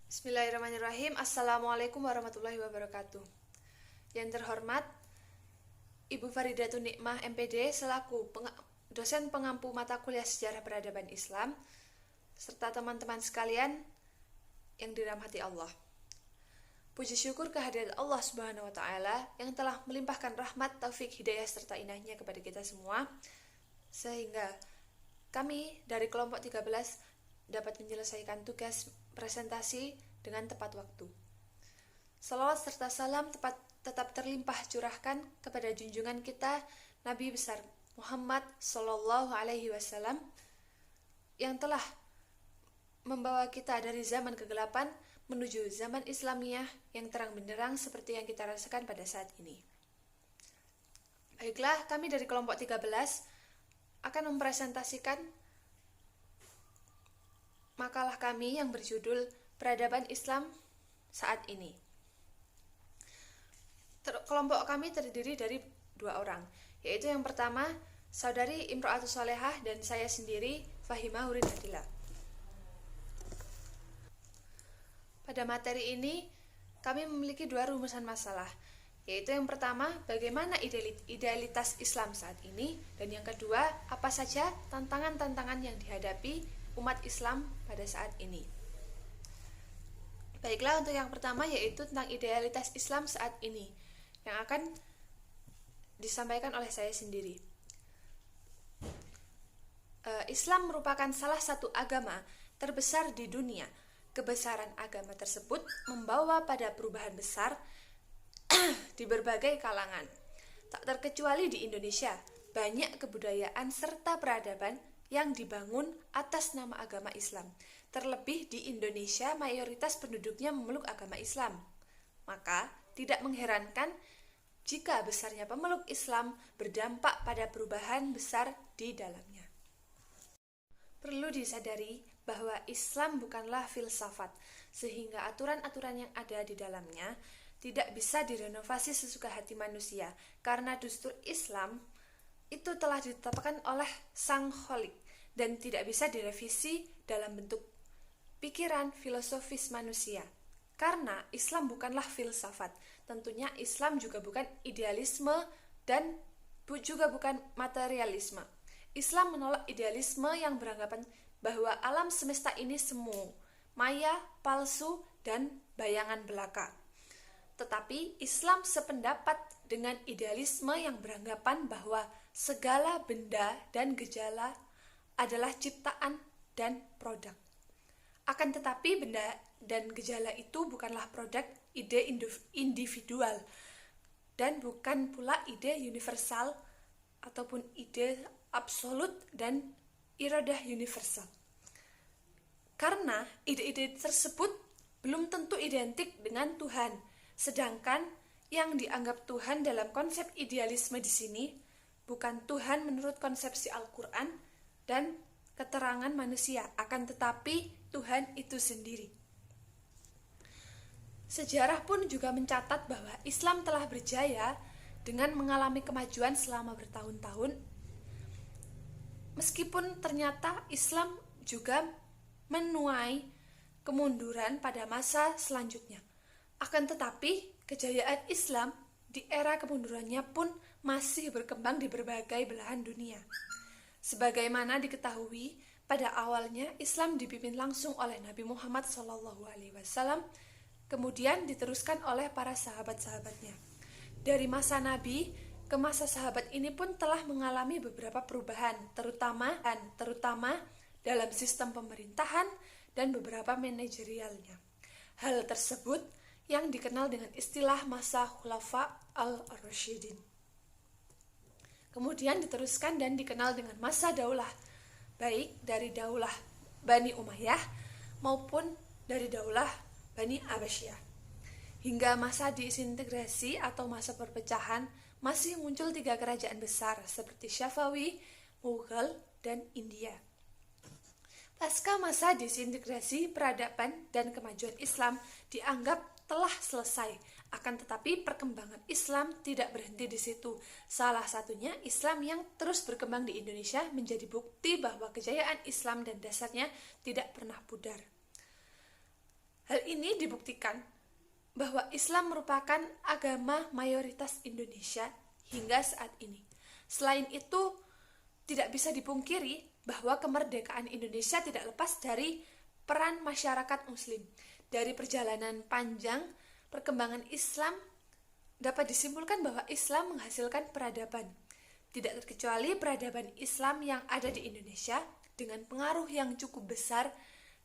Bismillahirrahmanirrahim. Assalamualaikum warahmatullahi wabarakatuh. Yang terhormat Ibu Faridatun Nikmah MPD selaku dosen pengampu mata kuliah Sejarah Peradaban Islam serta teman-teman sekalian yang dirahmati Allah. Puji syukur kehadirat Allah Subhanahu wa taala yang telah melimpahkan rahmat, taufik, hidayah serta inahnya kepada kita semua sehingga kami dari kelompok 13 dapat menyelesaikan tugas presentasi dengan tepat waktu. Salawat serta salam tetap terlimpah curahkan kepada junjungan kita Nabi besar Muhammad Sallallahu Alaihi Wasallam yang telah membawa kita dari zaman kegelapan menuju zaman Islamiyah yang terang benderang seperti yang kita rasakan pada saat ini. Baiklah, kami dari kelompok 13 akan mempresentasikan makalah kami yang berjudul Peradaban Islam Saat Ini. Kelompok kami terdiri dari 2 orang, yaitu yang pertama Saudari Imro'atus Solehah dan saya sendiri Fahimah Hurin Adila. Pada materi ini kami memiliki 2 rumusan masalah, yaitu yang pertama bagaimana idealitas Islam saat ini, dan yang kedua apa saja tantangan-tantangan yang dihadapi umat Islam pada saat ini. Baiklah, untuk yang pertama yaitu tentang idealitas Islam saat ini yang akan disampaikan oleh saya sendiri. Islam merupakan salah satu agama terbesar di dunia. Kebesaran agama tersebut membawa pada perubahan besar di berbagai kalangan. Tak terkecuali di Indonesia, banyak kebudayaan serta peradaban yang dibangun atas nama agama Islam. Terlebih di Indonesia, mayoritas penduduknya memeluk agama Islam. Maka, tidak mengherankan jika besarnya pemeluk Islam berdampak pada perubahan besar di dalamnya. Perlu disadari bahwa Islam bukanlah filsafat, sehingga aturan-aturan yang ada di dalamnya tidak bisa direnovasi sesuka hati manusia, karena dustur Islam itu telah ditetapkan oleh Sang Kholik dan tidak bisa direvisi dalam bentuk pikiran filosofis manusia. Karena Islam bukanlah filsafat, tentunya Islam juga bukan idealisme dan juga bukan materialisme. Islam menolak idealisme yang beranggapan bahwa alam semesta ini semu, maya, palsu, dan bayangan belaka. Tetapi Islam sependapat dengan idealisme yang beranggapan bahwa segala benda dan gejala adalah ciptaan dan produk. Akan tetapi benda dan gejala itu bukanlah produk ide individual dan bukan pula ide universal ataupun ide absolut dan iradah universal. Karena ide-ide tersebut belum tentu identik dengan Tuhan, sedangkan yang dianggap Tuhan dalam konsep idealisme di sini bukan Tuhan menurut konsepsi Al-Quran dan keterangan manusia, akan tetapi Tuhan itu sendiri. Sejarah pun juga mencatat bahwa Islam telah berjaya dengan mengalami kemajuan selama bertahun-tahun, meskipun ternyata Islam juga menuai kemunduran pada masa selanjutnya. Akan tetapi kejayaan Islam di era kemundurannya pun masih berkembang di berbagai belahan dunia. Sebagaimana diketahui, pada awalnya Islam dipimpin langsung oleh Nabi Muhammad SAW, kemudian diteruskan oleh para sahabat-sahabatnya. Dari masa Nabi ke masa sahabat ini pun telah mengalami beberapa perubahan, terutama dalam sistem pemerintahan dan beberapa manajerialnya. Hal tersebut yang dikenal dengan istilah masa Khulafa al-Rasyidin. Kemudian diteruskan dan dikenal dengan masa daulah, baik dari daulah Bani Umayyah maupun dari daulah Bani Abbasiyah. Hingga masa disintegrasi atau masa perpecahan, masih muncul 3 kerajaan besar seperti Syafawi, Mughal, dan India. Pasca masa disintegrasi, peradaban dan kemajuan Islam dianggap telah selesai. Akan tetapi perkembangan Islam tidak berhenti di situ. Salah satunya Islam yang terus berkembang di Indonesia menjadi bukti bahwa kejayaan Islam dan dasarnya tidak pernah pudar. Hal ini dibuktikan bahwa Islam merupakan agama mayoritas Indonesia hingga saat ini. Selain itu, tidak bisa dipungkiri bahwa kemerdekaan Indonesia tidak lepas dari peran masyarakat Muslim. Dari perjalanan panjang perkembangan Islam, dapat disimpulkan bahwa Islam menghasilkan peradaban. Tidak terkecuali peradaban Islam yang ada di Indonesia dengan pengaruh yang cukup besar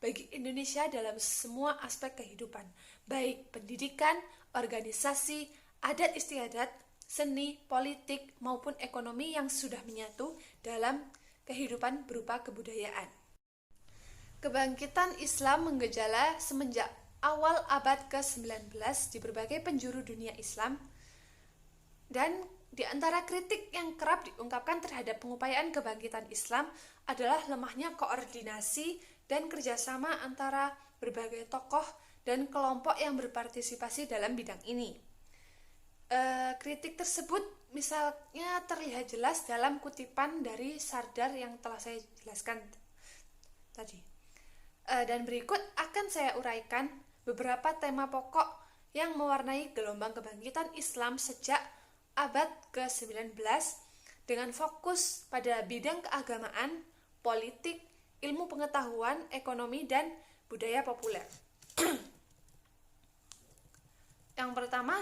bagi Indonesia dalam semua aspek kehidupan, baik pendidikan, organisasi, adat istiadat, seni, politik, maupun ekonomi yang sudah menyatu dalam kehidupan berupa kebudayaan. Kebangkitan Islam menggejala semenjak awal abad ke-19 di berbagai penjuru dunia Islam, dan di antara kritik yang kerap diungkapkan terhadap pengupayaan kebangkitan Islam adalah lemahnya koordinasi dan kerjasama antara berbagai tokoh dan kelompok yang berpartisipasi dalam bidang ini. Kritik tersebut misalnya terlihat jelas dalam kutipan dari Sardar yang telah saya jelaskan tadi. Dan berikut akan saya uraikan beberapa tema pokok yang mewarnai gelombang kebangkitan Islam sejak abad ke-19 dengan fokus pada bidang keagamaan, politik, ilmu pengetahuan, ekonomi, dan budaya populer. Yang pertama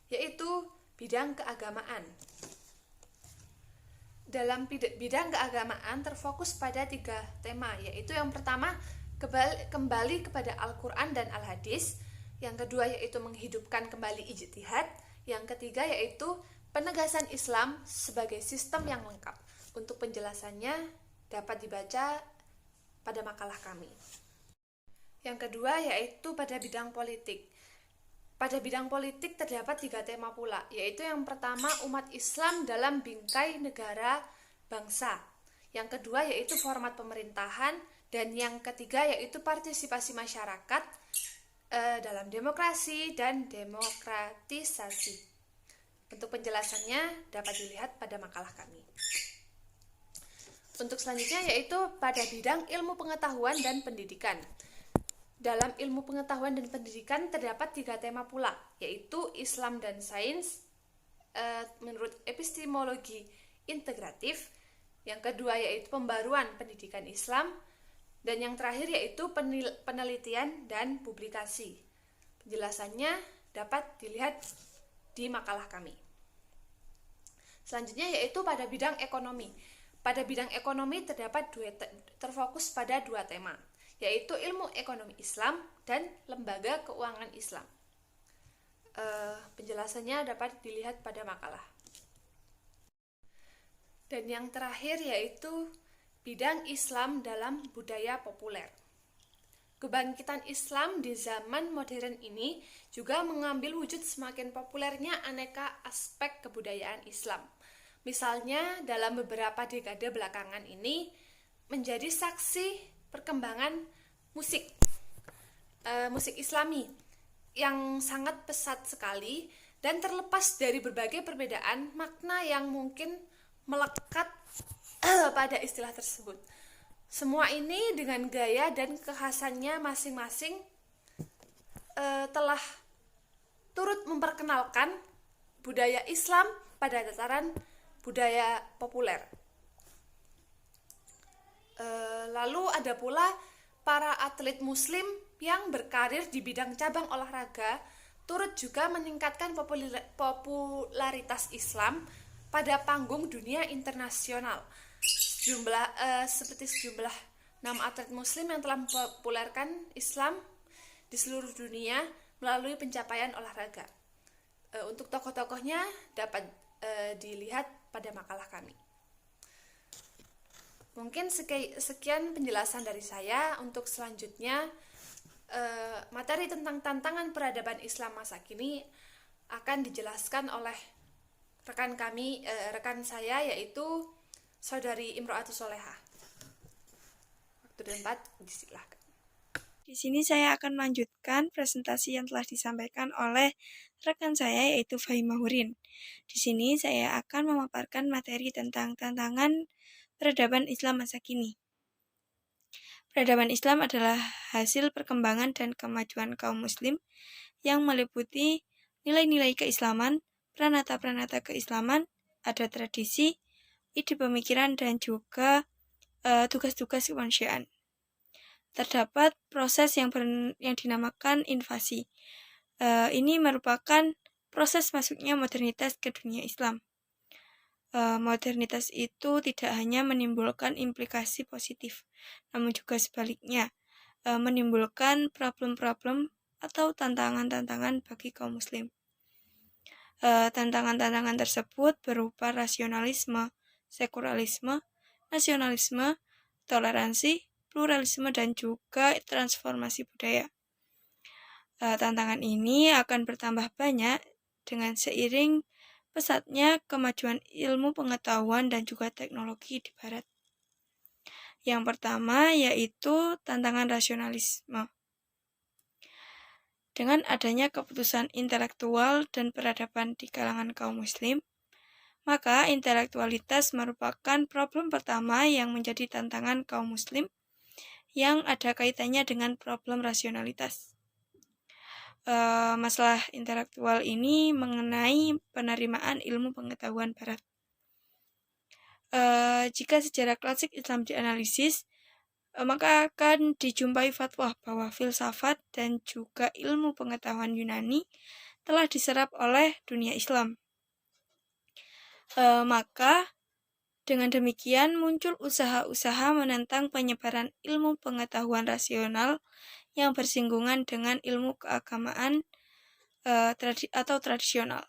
yaitu bidang keagamaan. Dalam bidang keagamaan terfokus pada 3 tema, yaitu yang pertama kembali kepada Al-Quran dan Al-Hadis, yang kedua yaitu menghidupkan kembali ijtihad, yang ketiga yaitu penegasan Islam sebagai sistem yang lengkap. Untuk penjelasannya dapat dibaca pada makalah kami. Yang kedua yaitu pada bidang politik. Pada bidang politik terdapat 3 tema pula, yaitu yang pertama umat Islam dalam bingkai negara bangsa. Yang kedua yaitu format pemerintahan, dan yang ketiga yaitu partisipasi masyarakat dalam demokrasi dan demokratisasi. Untuk penjelasannya dapat dilihat pada makalah kami. Untuk selanjutnya yaitu pada bidang ilmu pengetahuan dan pendidikan. Dalam ilmu pengetahuan dan pendidikan terdapat 3 tema pula, yaitu Islam dan sains menurut epistemologi integratif, yang kedua yaitu pembaruan pendidikan Islam, dan yang terakhir yaitu penelitian dan publikasi. Penjelasannya dapat dilihat di makalah kami. Selanjutnya yaitu pada bidang ekonomi. Pada bidang ekonomi terfokus pada 2 tema, yaitu ilmu ekonomi Islam dan lembaga keuangan Islam. Penjelasannya dapat dilihat pada makalah. Dan yang terakhir yaitu bidang Islam dalam budaya populer. Kebangkitan Islam di zaman modern ini juga mengambil wujud semakin populernya aneka aspek kebudayaan Islam. Misalnya dalam beberapa dekade belakangan ini menjadi saksi perkembangan musik Islami yang sangat pesat sekali dan terlepas dari berbagai perbedaan makna yang mungkin melekat pada istilah tersebut. Semua ini dengan gaya dan kekhasannya masing-masing telah turut memperkenalkan budaya Islam pada tataran budaya populer. Lalu ada pula para atlet muslim yang berkarir di bidang cabang olahraga turut juga meningkatkan popularitas Islam pada panggung dunia internasional. Seperti sejumlah 6 atlet muslim yang telah mempopulerkan Islam di seluruh dunia melalui pencapaian olahraga. Untuk tokoh-tokohnya dapat dilihat pada makalah kami. Mungkin sekian penjelasan dari saya. Untuk selanjutnya materi tentang tantangan peradaban Islam masa kini akan dijelaskan oleh rekan saya yaitu Saudari Imro'atus Solehah. Waktu dan tempat disilahkan. Di sini saya akan melanjutkan presentasi yang telah disampaikan oleh rekan saya yaitu Fahimah Hurin. Di sini saya akan memaparkan materi tentang tantangan peradaban Islam masa kini. Peradaban Islam adalah hasil perkembangan dan kemajuan kaum muslim yang meliputi nilai-nilai keislaman, pranata-pranata keislaman, adat tradisi, ide pemikiran, dan juga tugas-tugas kemanusiaan. Terdapat proses yang dinamakan invasi. Ini merupakan proses masuknya modernitas ke dunia Islam. Modernitas itu tidak hanya menimbulkan implikasi positif, namun juga sebaliknya, menimbulkan problem-problem atau tantangan-tantangan bagi kaum muslim. Tantangan-tantangan tersebut berupa rasionalisme, sekularisme, nasionalisme, toleransi, pluralisme, dan juga transformasi budaya. Tantangan ini akan bertambah banyak dengan seiring pesatnya kemajuan ilmu pengetahuan dan juga teknologi di Barat. Yang pertama yaitu tantangan rasionalisme. Dengan adanya keputusan intelektual dan peradaban di kalangan kaum muslim, maka intelektualitas merupakan problem pertama yang menjadi tantangan kaum muslim yang ada kaitannya dengan problem rasionalitas. Masalah intelektual ini mengenai penerimaan ilmu pengetahuan Barat. Jika sejarah klasik Islam dianalisis, maka akan dijumpai fatwa bahwa filsafat dan juga ilmu pengetahuan Yunani telah diserap oleh dunia Islam. Maka dengan demikian muncul usaha-usaha menentang penyebaran ilmu pengetahuan rasional yang bersinggungan dengan ilmu keagamaan atau tradisional.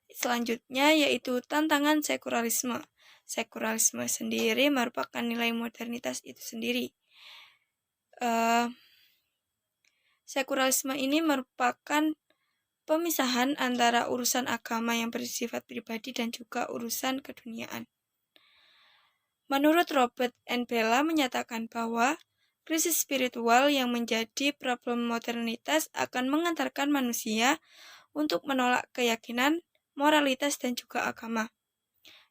Selanjutnya yaitu tantangan sekularisme. Sekularisme sendiri merupakan nilai modernitas itu sendiri. Sekularisme ini merupakan pemisahan antara urusan agama yang bersifat pribadi dan juga urusan keduniaan. Menurut Robert N. Bella menyatakan bahwa krisis spiritual yang menjadi problem modernitas akan mengantarkan manusia untuk menolak keyakinan, moralitas, dan juga agama.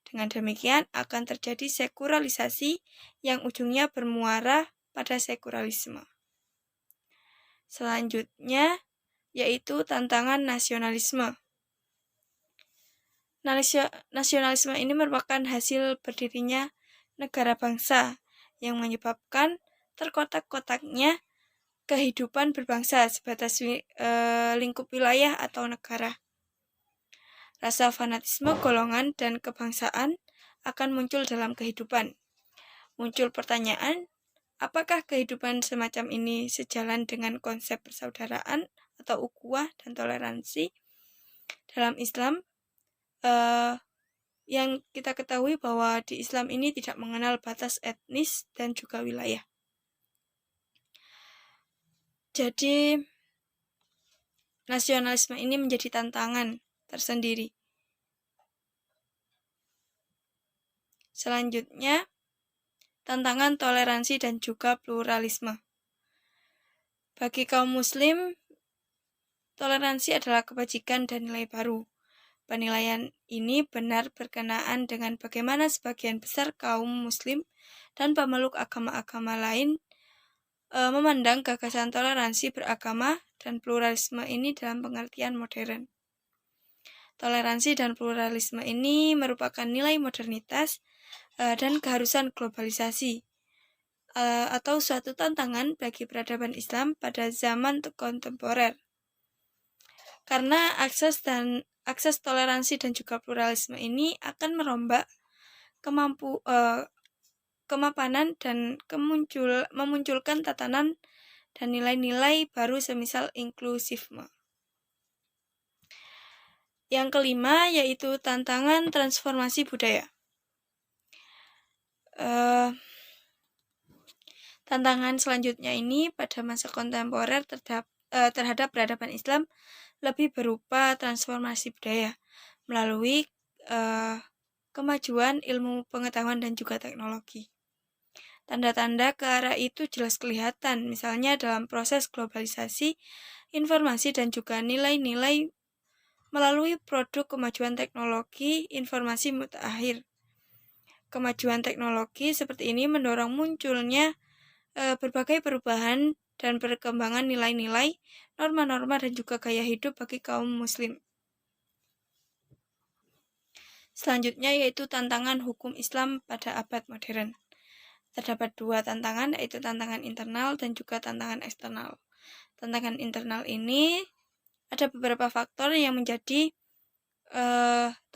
Dengan demikian akan terjadi sekularisasi yang ujungnya bermuara pada sekularisme. Selanjutnya yaitu tantangan nasionalisme. Nasionalisme ini merupakan hasil berdirinya negara bangsa yang menyebabkan terkotak-kotaknya kehidupan berbangsa sebatas lingkup wilayah atau negara. Rasa fanatisme golongan dan kebangsaan akan muncul dalam kehidupan. Muncul pertanyaan, apakah kehidupan semacam ini sejalan dengan konsep persaudaraan atau ukhuwah dan toleransi dalam Islam? Yang kita ketahui bahwa di Islam ini tidak mengenal batas etnis dan juga wilayah. Jadi, nasionalisme ini menjadi tantangan tersendiri. Selanjutnya, tantangan toleransi dan juga pluralisme. Bagi kaum muslim, toleransi adalah kebajikan dan nilai baru. Penilaian ini benar berkenaan dengan bagaimana sebagian besar kaum muslim dan pemeluk agama-agama lain memandang gagasan toleransi beragama dan pluralisme ini dalam pengertian modern. Toleransi dan pluralisme ini merupakan nilai modernitas dan keharusan globalisasi atau suatu tantangan bagi peradaban Islam pada zaman kontemporer. Karena akses toleransi dan juga pluralisme ini akan merombak kemapanan dan memunculkan tatanan dan nilai-nilai baru semisal inklusifme. Yang kelima yaitu tantangan transformasi budaya. Tantangan selanjutnya ini pada masa kontemporer terhadap peradaban Islam lebih berupa transformasi budaya melalui kemajuan ilmu pengetahuan dan juga teknologi. Tanda-tanda ke arah itu jelas kelihatan, misalnya dalam proses globalisasi, informasi dan juga nilai-nilai melalui produk kemajuan teknologi informasi mutakhir. kemajuan teknologi seperti ini mendorong munculnya berbagai perubahan dan perkembangan nilai-nilai, norma-norma, dan juga gaya hidup bagi kaum muslim. Selanjutnya yaitu tantangan hukum Islam pada abad modern. Terdapat dua tantangan, yaitu tantangan internal dan juga tantangan eksternal. Tantangan internal ini ada beberapa faktor yang menjadi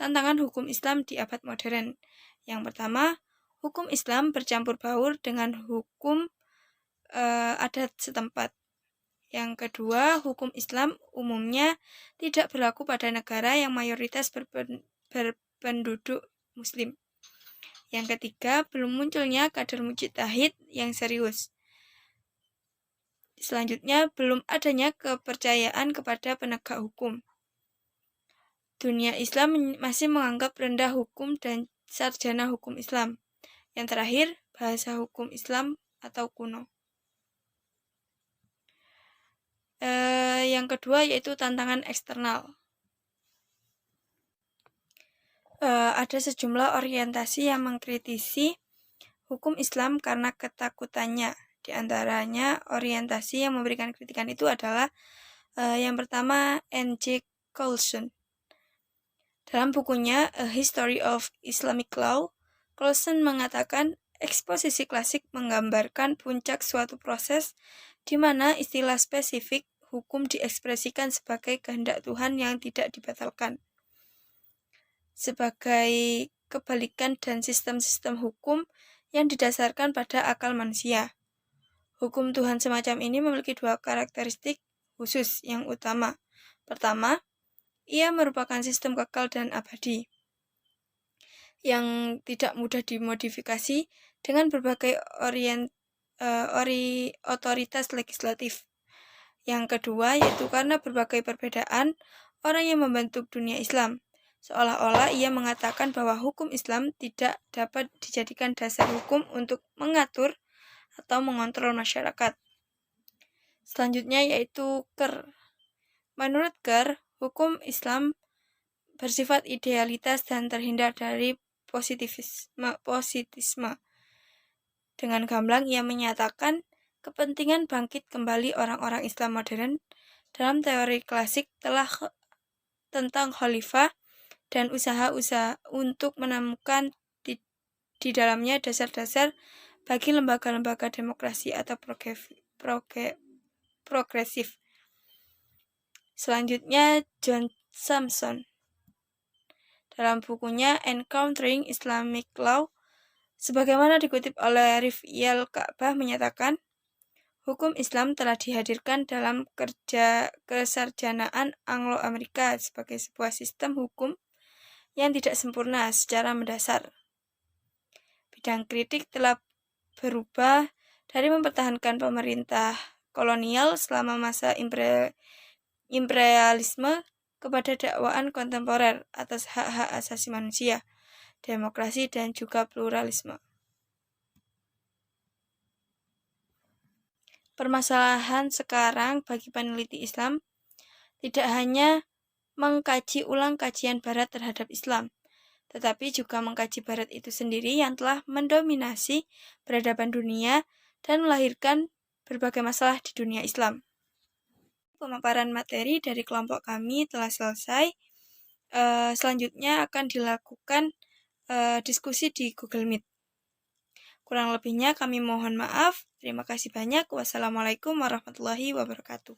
tantangan hukum Islam di abad modern. Yang pertama, hukum Islam bercampur baur dengan hukum adat setempat. Yang kedua, hukum Islam umumnya tidak berlaku pada negara yang mayoritas berpenduduk muslim. Yang ketiga, belum munculnya kader mujtahid yang serius. Selanjutnya, belum adanya kepercayaan kepada penegak hukum. Dunia Islam masih menganggap rendah hukum dan sarjana hukum Islam. Yang terakhir, bahasa hukum Islam atau kuno. Yang kedua yaitu tantangan eksternal. Ada sejumlah orientasi yang mengkritisi hukum Islam karena ketakutannya. Di antaranya orientasi yang memberikan kritikan itu adalah yang pertama N.J. Coulson. Dalam bukunya A History of Islamic Law, Coulson mengatakan eksposisi klasik menggambarkan puncak suatu proses di mana istilah spesifik hukum diekspresikan sebagai kehendak Tuhan yang tidak dibatalkan. Sebagai kebalikan dan sistem-sistem hukum yang didasarkan pada akal manusia. Hukum Tuhan semacam ini memiliki dua karakteristik khusus yang utama. Pertama, ia merupakan sistem kekal dan abadi yang tidak mudah dimodifikasi dengan berbagai otoritas legislatif. Yang kedua yaitu karena berbagai perbedaan orang yang membentuk dunia Islam. Seolah-olah ia mengatakan bahwa hukum Islam tidak dapat dijadikan dasar hukum untuk mengatur atau mengontrol masyarakat. Selanjutnya yaitu Kerr. Menurut Kerr, hukum Islam bersifat idealitas dan terhindar dari positisme. Dengan gamblang ia menyatakan kepentingan bangkit kembali orang-orang Islam modern dalam teori klasik telah tentang khalifah dan usaha-usaha untuk menemukan di dalamnya dasar-dasar bagi lembaga-lembaga demokrasi atau progresif. Selanjutnya John Sampson. Dalam bukunya Encountering Islamic Law, sebagaimana dikutip oleh Rif'iyal Ka'bah menyatakan, hukum Islam telah dihadirkan dalam kesarjanaan Anglo-Amerika sebagai sebuah sistem hukum yang tidak sempurna secara mendasar. Bidang kritik telah berubah dari mempertahankan pemerintah kolonial selama masa imperialisme kepada dakwaan kontemporer atas hak-hak asasi manusia, demokrasi, dan juga pluralisme. Permasalahan sekarang bagi peneliti Islam tidak hanya mengkaji ulang kajian Barat terhadap Islam, tetapi juga mengkaji Barat itu sendiri yang telah mendominasi peradaban dunia dan melahirkan berbagai masalah di dunia Islam. Pemaparan materi dari kelompok kami telah selesai. Selanjutnya akan dilakukan diskusi di Google Meet. Kurang lebihnya kami mohon maaf. Terima kasih banyak. Wassalamualaikum warahmatullahi wabarakatuh.